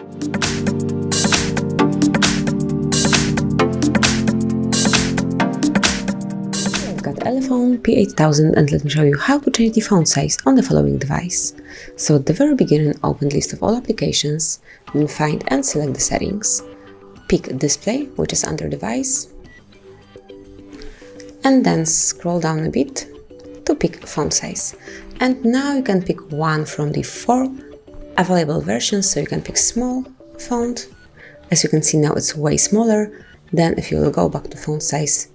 I've got Elephone P8000 and let me show you how to change the font size on the following device. So at the very beginning, open list of all applications, then find and select the settings. Pick Display, which is under Device, and then scroll down a bit to pick font size. And now you can pick one from the 4 available versions, so you can pick small font. As you can see now it's way smaller. Then if you will go back to font size,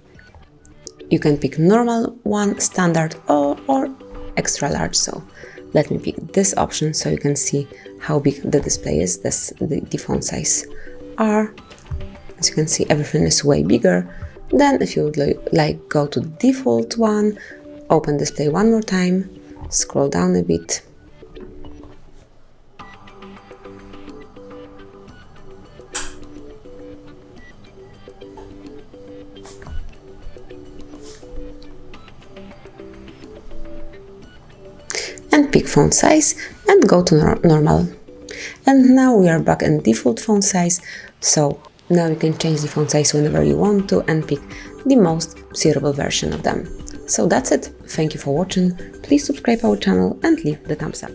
you can pick normal one, standard, or extra large. So let me pick this option so you can see how big the display is. The font size are. As you can see, everything is way bigger. Then if you would like go to the default one, open display one more time, scroll down a bit, and pick font size and go to normal. And now we are back in default font size, so now you can change the font size whenever you want to and pick the most suitable version of them. So that's it. Thank you for watching. Please subscribe our channel and leave the thumbs up.